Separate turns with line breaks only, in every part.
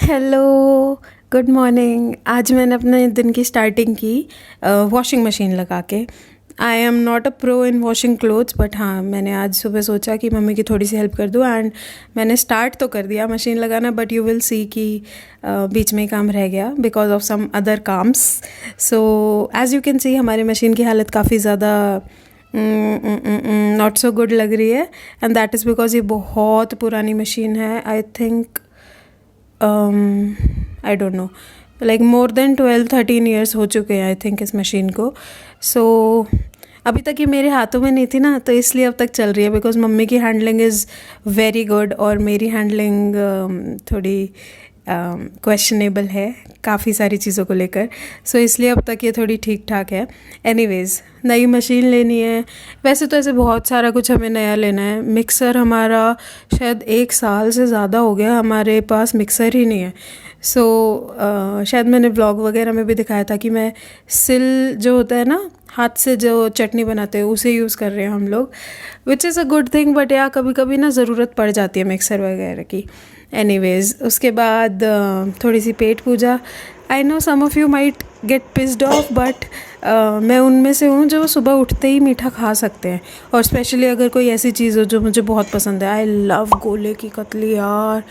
Hello, good morning. आज मैंने अपने दिन की स्टार्टिंग की वॉशिंग मशीन लगा के। आई am not a pro in washing clothes, but हाँ, मैंने आज सुबह सोचा कि मम्मी की थोड़ी सी हेल्प कर दूँ एंड मैंने स्टार्ट तो कर दिया मशीन लगाना, बट यू विल सी कि बीच में ही काम रह गया बिकॉज ऑफ सम अदर काम्स। So as you can see हमारी मशीन की हालत काफ़ी ज़्यादा नॉट सो गुड लग रही है, एंड दैट इज़ बिकॉज ये बहुत पुरानी मशीन है। I think I don't know, like more than 12-13 years हो चुके हैं आई थिंक इस मशीन को। सो अभी तक ये मेरे हाथों में नहीं थी ना, तो इसलिए अब तक चल रही है बिकॉज मम्मी की हैंडलिंग इज़ वेरी गुड और मेरी हैंडलिंग थोड़ी क्वेश्चनेबल है काफ़ी सारी चीज़ों को लेकर। सो इसलिए अब तक ये थोड़ी ठीक ठाक है। एनीवेज़, नई मशीन लेनी है। वैसे तो ऐसे बहुत सारा कुछ हमें नया लेना है। मिक्सर हमारा शायद 1 साल से ज़्यादा हो गया हमारे पास मिक्सर ही नहीं है। सो शायद मैंने व्लॉग वगैरह में भी दिखाया था कि मैं सिल जो होता है ना, हाथ से जो चटनी बनाते हैं उसे यूज़ कर रहे हैं हम लोग, which is a good thing, but या कभी कभी ना ज़रूरत पड़ जाती है मिक्सर वगैरह की। एनीवेज़, उसके बाद थोड़ी सी पेट पूजा। I know some of you might get pissed off, but मैं उनमें से हूँ जो सुबह उठते ही मीठा खा सकते हैं, और स्पेशली अगर कोई ऐसी चीज़ हो जो मुझे बहुत पसंद है। आई लव गोले की कतली यार।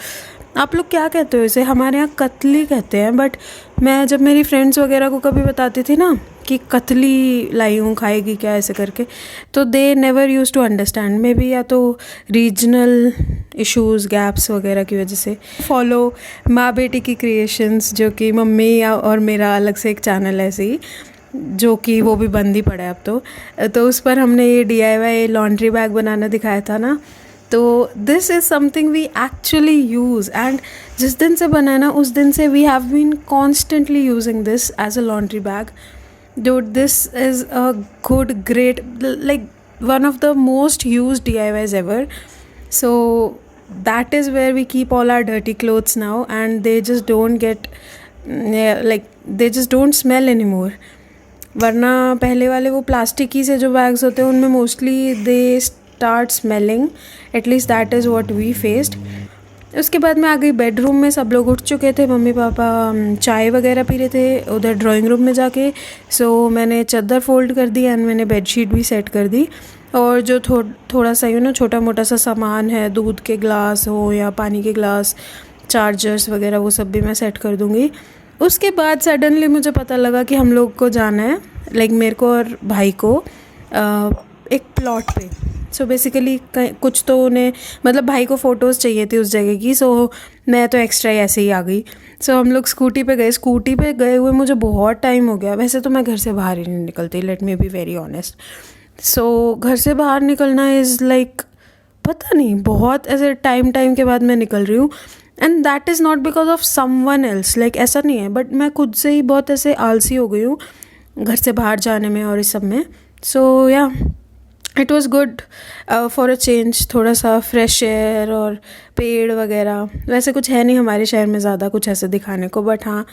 आप लोग क्या कहते हो इसे? हमारे यहाँ कतली कहते हैं, बट मैं जब मेरी फ्रेंड्स वगैरह को कभी बताती थी ना कि कतली लाई हूँ, खाएगी क्या ऐसे करके, तो they never use to understand. Maybe या तो रीजनल इश्यूज़, गैप्स वगैरह की वजह से। फॉलो माँ बेटी की क्रिएशंस, जो कि मम्मी और मेरा अलग से एक चैनल है ऐसे ही, जो कि वो भी बंद ही पड़ा है अब तो उस पर हमने ये DIY लॉन्ड्री बैग बनाना दिखाया था ना। तो this is something we actually use, and जिस दिन से बना है ना उस दिन से we have been constantly using this as a laundry bag. Dude, this is a good, great, like one of the most used DIYs ever. So that is where we keep all our dirty clothes now, and they just don't get, like they just don't smell anymore. वरना पहले वाले वो plastic ही से जो bags होते हैं उनमें mostly they start smelling, at least that is what we faced. उसके बाद मैं आ गई बेडरूम में। सब लोग उठ चुके थे, मम्मी पापा चाय वगैरह पी रहे थे उधर ड्राइंग रूम में जाके। सो मैंने चादर फोल्ड कर दी एंड मैंने बेडशीट भी सेट कर दी, और जो थोड़ा सा छोटा मोटा सा सामान है, दूध के ग्लास हो या पानी के ग्लास, चार्जर्स वगैरह, वो सब भी मैं सेट कर दूँगी। उसके बाद सडनली मुझे पता लगा कि हम लोग को जाना है, लाइक मेरे को और भाई को एक प्लॉट पे। सो बेसिकली कुछ तो उन्हें, मतलब भाई को फ़ोटोज़ चाहिए थी उस जगह की। सो मैं तो एक्स्ट्रा ऐसे ही आ गई। सो हम लोग स्कूटी पे गए हुए मुझे बहुत टाइम हो गया। वैसे तो मैं घर से बाहर ही नहीं निकलती, let me be very honest. So घर से बाहर निकलना इज़ लाइक, पता नहीं, बहुत ऐसे टाइम के बाद मैं निकल रही हूँ, and that is not because of someone else, like ऐसा नहीं है, बट मैं खुद से ही बहुत ऐसे आलसी हो गई हूँ घर से बाहर जाने में और इस सब में। सो या, it was good for a change, थोड़ा सा फ्रेश एयर और पेड़ वगैरह। वैसे कुछ है नहीं हमारे शहर में ज़्यादा कुछ ऐसे दिखाने को, बट हाँ,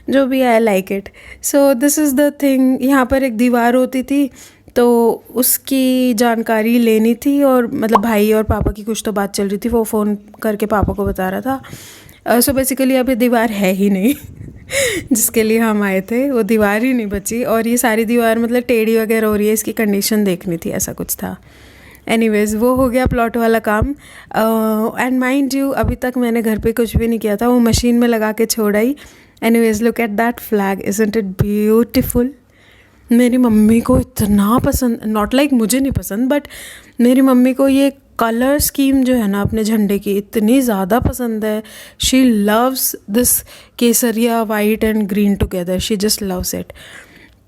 जो भी I like it. So this is the thing. यहाँ पर एक दीवार होती थी, तो उसकी जानकारी लेनी थी, और मतलब भाई और पापा की कुछ तो बात चल रही थी, वो फ़ोन करके पापा को बता रहा था। सो बेसिकली अब ये दीवार है ही नहीं जिसके लिए हम आए थे, वो दीवार ही नहीं बची, और ये सारी दीवार मतलब टेढ़ी वगैरह हो रही है, इसकी कंडीशन देखनी थी, ऐसा कुछ था। एनीवेज़, वो हो गया प्लॉट वाला काम। एंड माइंड यू, अभी तक मैंने घर पे कुछ भी नहीं किया था, वो मशीन में लगा के छोड़ आई। Anyways, look at that flag, isn't it beautiful? मेरी मम्मी को इतना पसंद, नॉट लाइक मुझे नहीं पसंद, बट मेरी मम्मी को ये कलर स्कीम जो है ना अपने झंडे की इतनी ज़्यादा पसंद है। She loves this Kesariya white and green together, she just loves it.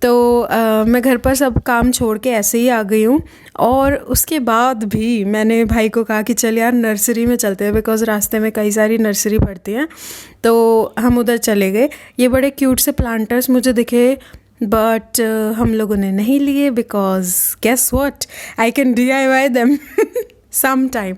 तो मैं घर पर सब काम छोड़ के ऐसे ही आ गई हूँ, और उसके बाद भी मैंने भाई को कहा कि चल यार नर्सरी में चलते हैं, बिकॉज़ रास्ते में कई सारी नर्सरी पड़ती हैं। तो हम उधर चले गए। ये बड़े क्यूट से प्लांटर्स मुझे दिखे, बट हम लोगों ने नहीं लिए, because guess what, I can DIY them some time,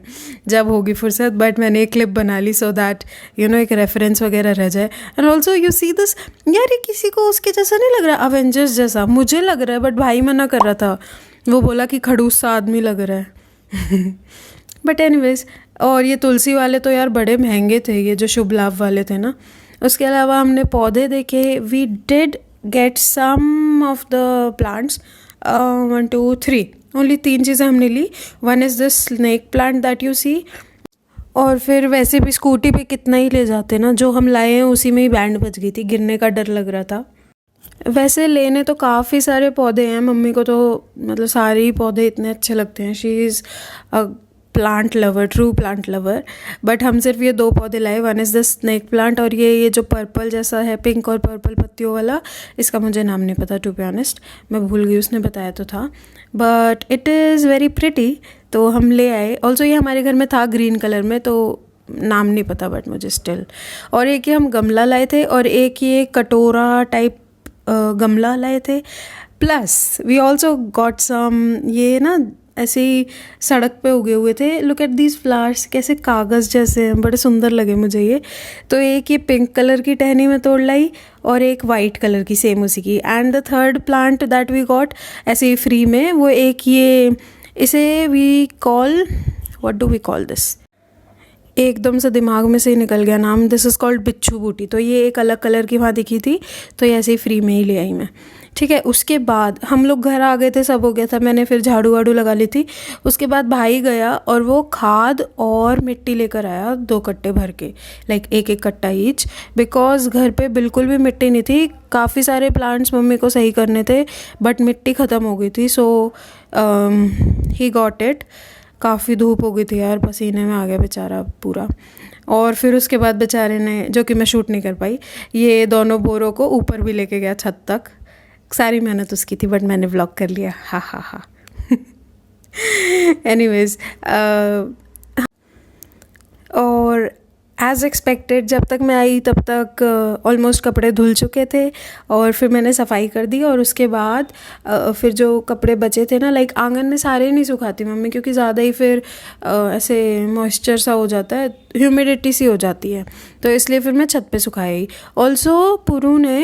जब होगी फुर्सत। बट मैंने एक क्लिप बना ली सो दैट एक रेफरेंस वगैरह रह जाए। And also you see this, यार ये किसी को उसके जैसा नहीं लग रहा, अवेंजर्स जैसा मुझे लग रहा है, बट भाई मना कर रहा था, वो बोला कि खड़ूस सा आदमी लग रहा है बट एनीवेज, और ये तुलसी वाले तो यार बड़े महंगे थे, ये जो शुभ लाभ वाले थे ना, उसके अलावा हमने पौधे देखे, we did get some of the plants, 1 2 3, only 3 चीज़ें हमने ली। One is this snake plant that you see, और फिर वैसे भी स्कूटी पे कितना ही ले जाते ना, जो हम लाए हैं उसी में ही बैंड बज गई थी, गिरने का डर लग रहा था। वैसे लेने तो काफ़ी सारे पौधे हैं, मम्मी को तो मतलब सारे ही पौधे इतने अच्छे लगते हैं, she is a plant lover, true plant lover. But हम सिर्फ ये 2 पौधे लाए, one is the snake plant, और ये जो पर्पल जैसा है, पिंक और पर्पल पत्तियों वाला, इसका मुझे नाम नहीं पता टू बी ऑनेस्ट, मैं भूल गई, उसने बताया तो था, but it is very pretty, तो हम ले आए। ऑल्सो ये हमारे घर में था ग्रीन कलर में, तो नाम नहीं पता बट मुझे स्टिल। और एक ये हम गमला लाए थे, और एक ये कटोरा टाइप गमला लाए थे, plus we also got some, ये ना ऐसे ही सड़क पे उगे हुए थे, लुक एट दीज फ्लावर्स, कैसे कागज़ जैसे हैं, बड़े सुंदर लगे मुझे ये। तो एक ये पिंक कलर की टहनी में तोड़ लाई, और एक वाइट कलर की सेम उसी की। And the third plant that we got ऐसे ही फ्री में, वो एक ये, इसे we call, what do we call this, एकदम से दिमाग में से ही निकल गया नाम, दिस इज़ कॉल्ड बिच्छू बूटी। तो ये एक अलग कलर की वहाँ दिखी थी, तो ये ऐसे ही फ्री में ही ले आई मैं, ठीक है। उसके बाद हम लोग घर आ गए थे, सब हो गया था, मैंने फिर झाड़ू वाड़ू लगा ली थी। उसके बाद भाई गया और वो खाद और मिट्टी लेकर आया 2 कट्टे भर के, लाइक एक एक कट्टा ईच, बिकॉज घर पे बिल्कुल भी मिट्टी नहीं थी। काफ़ी सारे प्लांट्स मम्मी को सही करने थे बट मिट्टी ख़त्म हो गई थी, सो ही गॉट इट। काफ़ी धूप हो गई थी यार, पसीने में आ गया बेचारा पूरा। और फिर उसके बाद बेचारे ने, जो कि मैं शूट नहीं कर पाई, ये दोनों बोरों को ऊपर भी लेके गया छत तक। सारी मेहनत उसकी थी बट मैंने व्लॉग कर लिया, हा हा हा। एनीवेज, और एज़ एक्सपेक्टेड जब तक मैं आई तब तक ऑलमोस्ट कपड़े धुल चुके थे, और फिर मैंने सफाई कर दी। और उसके बाद फिर जो कपड़े बचे थे ना, लाइक आंगन में सारे नहीं सुखाती मम्मी, क्योंकि ज़्यादा ही फिर ऐसे मॉइस्चर सा हो जाता है, ह्यूमिडिटी सी हो जाती है, तो इसलिए फिर मैं छत पे सुखाई। ऑल्सो पुरू ने,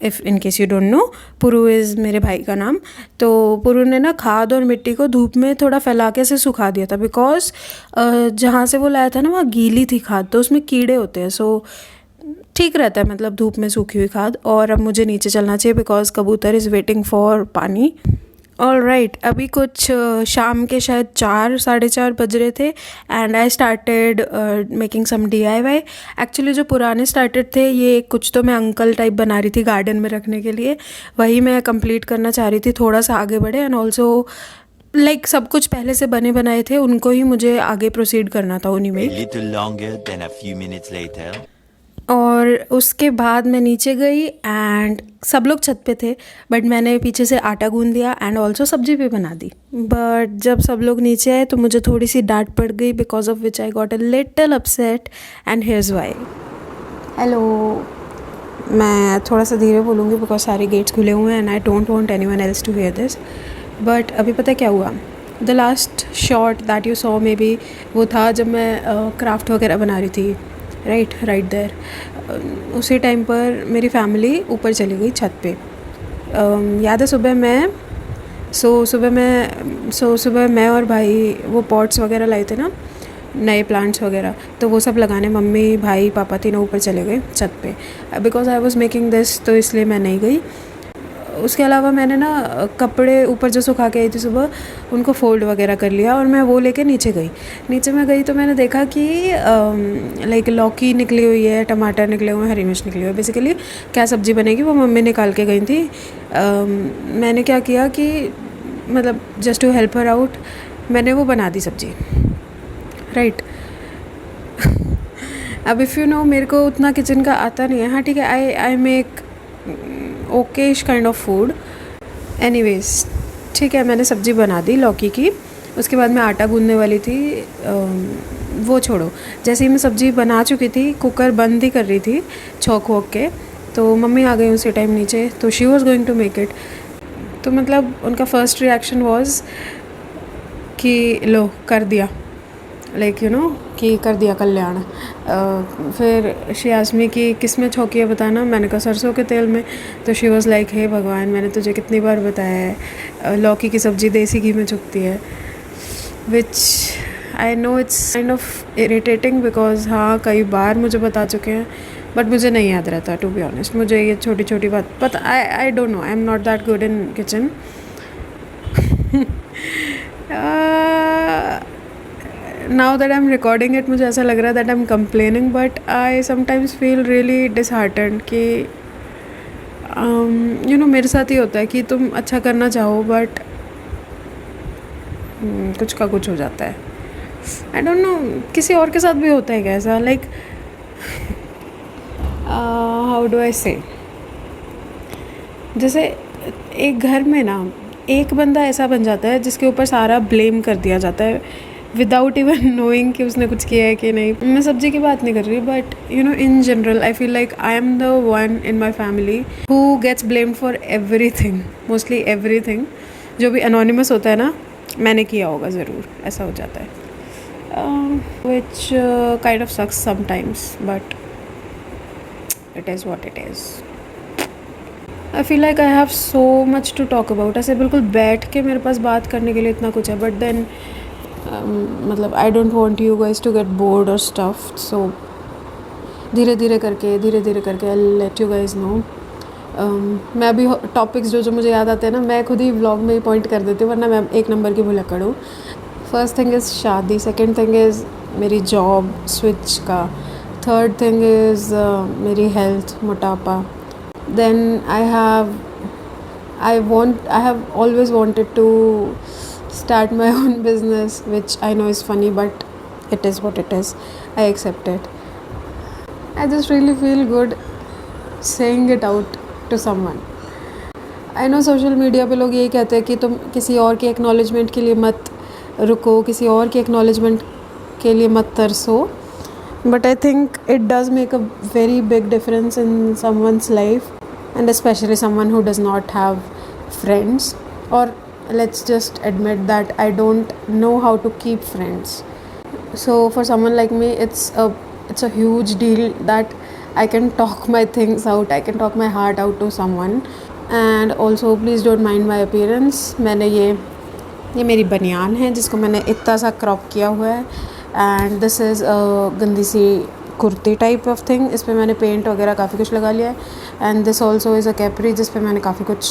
if in case you don't know, पुरू इज़ मेरे भाई का नाम, तो पुरू ने ना खाद और मिट्टी को धूप में थोड़ा फैला के से सुखा दिया था, बिकॉज जहाँ से वो लाया था ना वहाँ गीली थी खाद, तो उसमें कीड़े होते हैं, सो ठीक रहता है मतलब धूप में सूखी हुई खाद। और अब मुझे नीचे चलना चाहिए बिकॉज कबूतर इज़ वेटिंग फॉर पानी। ऑल राइट, अभी कुछ शाम के शायद 4 साढ़े 4 बज रहे थे, and I started making some DIY। Actually जो पुराने स्टार्टेड थे, ये कुछ तो मैं अंकल टाइप बना रही थी गार्डन में रखने के लिए, वही मैं कंप्लीट करना चाह रही थी, थोड़ा सा आगे बढ़े। एंड ऑल्सो लाइक सब कुछ पहले से बने बनाए थे, उनको ही मुझे आगे प्रोसीड करना था उन्हीं में।
A little longer than a few minutes later.
और उसके बाद मैं नीचे गई एंड सब लोग छत पे थे, बट मैंने पीछे से आटा गूंद दिया एंड ऑल्सो सब्जी भी बना दी। बट जब सब लोग नीचे आए तो मुझे थोड़ी सी डांट पड़ गई, because of which I got a little upset, and here's why. Hello, मैं थोड़ा सा धीरे बोलूँगी बिकॉज सारे गेट्स खुले हुए हैं and I don't want anyone else to hear this. But अभी पता क्या हुआ, the last shot that you saw maybe, वो था जब मैं क्राफ्ट वगैरह बना रही थी, राइट देयर। उसी टाइम पर मेरी फैमिली ऊपर चली गई छत पे। याद है सुबह मैं और भाई वो पॉट्स वगैरह लाए थे ना, नए प्लांट्स वगैरह, तो वो सब लगाने मम्मी भाई पापा तीनों ऊपर चले गए छत पे, because I was making this, तो इसलिए मैं नहीं गई। उसके अलावा मैंने ना कपड़े ऊपर जो सुखा के आई थी सुबह, उनको फोल्ड वगैरह कर लिया और मैं वो लेके नीचे मैं गई तो मैंने देखा कि लाइक लौकी निकली हुई है, टमाटर निकले हुए हैं, हरी मिर्च निकली हुई है। बेसिकली क्या सब्ज़ी बनेगी वो मम्मी निकाल के गई थी। मैंने क्या किया कि मतलब just to help her out, मैंने वो बना दी सब्ज़ी, राइट। अब इफ़ यू नो, मेरे को उतना किचन का आता नहीं है, हाँ ठीक है, I make Okesh kind of food. Anyways ठीक है, मैंने सब्ज़ी बना दी लौकी की। उसके बाद मैं आटा गूंदने वाली थी, वो छोड़ो, जैसे ही मैं सब्ज़ी बना चुकी थी, कुकर बंद ही कर रही थी छौंक वोंक के, तो मम्मी आ गई उसी टाइम नीचे, तो she was going to make it. तो मतलब उनका फर्स्ट रिएक्शन वॉज कि लो कर दिया, लाइक यू नो कि कर दिया कल्याण। फिर शी आस्क्ड मी कि किस में छौंकी है बताना, मैंने कहा सरसों के तेल में। तो शी वाज लाइक हे भगवान, मैंने तुझे कितनी बार बताया है लौकी की सब्ज़ी देसी घी में छुकती है, which I know it's kind of irritating because हाँ कई बार मुझे बता चुके हैं, बट मुझे नहीं याद रहता टू बी ऑनेस्ट. मुझे ये छोटी छोटी बात पता. I don't know, I am not that good in kitchen. Now that I'm recording it, मुझे ऐसा लग रहा है that I'm complaining, but I sometimes feel really disheartened कि मेरे साथ ही होता है कि तुम अच्छा करना चाहो बट कुछ का कुछ हो जाता है. आई डोंट नो किसी और के साथ भी होता है क्या ऐसा, लाइक हाउ डू आई से, जैसे एक घर में ना एक बंदा ऐसा बन जाता है जिसके ऊपर सारा ब्लेम कर दिया जाता है विदाउट इवन नोइंग कि उसने कुछ किया है कि नहीं. मैं सब्जी की बात नहीं कर रही, but in general I feel like I am the one in my family who gets blamed for everything, mostly everything. जो भी अनोनिमस होता है ना, मैंने किया होगा ज़रूर, ऐसा हो जाता है. Which kind of sucks sometimes, but it is what it is. I feel like I have so much to talk about. ऐसे बिल्कुल बैठ के मेरे पास बात करने के लिए इतना कुछ है, बट देन मतलब I don't want you guys to get bored और स्टफ. सो धीरे धीरे करके I let you guys know. मैं अभी टॉपिक्स जो मुझे याद आते हैं ना, मैं खुद ही व्लॉग में ही पॉइंट कर देती हूँ, वरना मैं एक नंबर की भुलक्कड़ हूँ. फर्स्ट थिंग इज़ शादी, सेकेंड थिंग इज़ मेरी जॉब स्विच का, थर्ड थिंग इज़ मेरी हेल्थ, मोटापा. Then I have always wanted to start my own business, which I know is funny, but it is what it is. I accept it. I just really feel good saying it out to someone. I know social media पे लोग यही कहते हैं कि तुम किसी और के acknowledgement के लिए मत रुको, किसी और के acknowledgement के लिए मत तरसो. But I think it does make a very big difference in someone's life, and especially someone who does not have friends, or let's just admit that I don't know how to keep friends. So for someone like me, it's a huge deal that I can talk my things out, I can talk my heart out to someone. And also please don't mind my appearance. मैंने ये मेरी बनियान है जिसको मैंने इतना सा crop किया हुआ है, एंड दिस इज़ गंदी सी कुर्ती टाइप ऑफ थिंग. इस पर मैंने पेंट वगैरह काफ़ी कुछ लगा लिया है. And this also is a capri जिस पे मैंने काफ़ी कुछ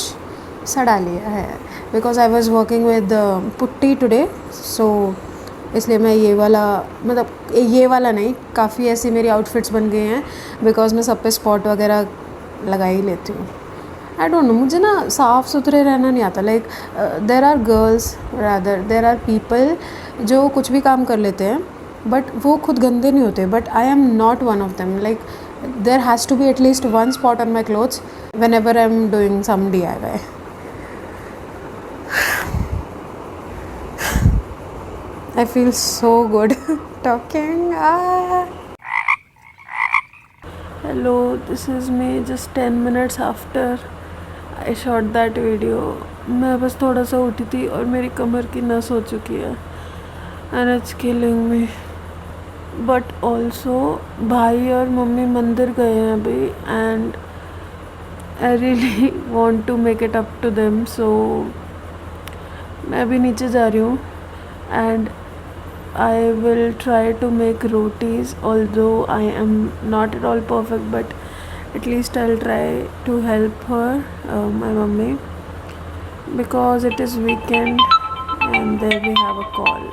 सड़ा लिया है, because I was working with putty today. So इसलिए मैं ये वाला नहीं, काफ़ी ऐसी मेरी आउटफिट्स बन गए हैं बिकॉज मैं सब पे स्पॉट वगैरह लगा ही लेती हूँ. आई डोंट नो, मुझे ना साफ़ सुथरे रहना नहीं आता. Like there are girls, rather there are people जो कुछ भी काम कर लेते हैं बट वो खुद गंदे नहीं होते. But I am not one of them. Like there has to be at least one spot on my clothes whenever I am doing some DIY. I feel so good talking. Hello, this is me just 10 minutes after I shot that video. मैं बस थोड़ा सा उठी थी और मेरी कमर की नस हो चुकी है, and it's killing me. But also भाई और मम्मी मंदिर गए हैं अभी, and I really want to make it up to them. So मैं अभी नीचे जा रही हूँ, and I will try to make rotis, although I am not at all perfect, but at least I'll try to help her, my mummy, because it is weekend and there we have a call.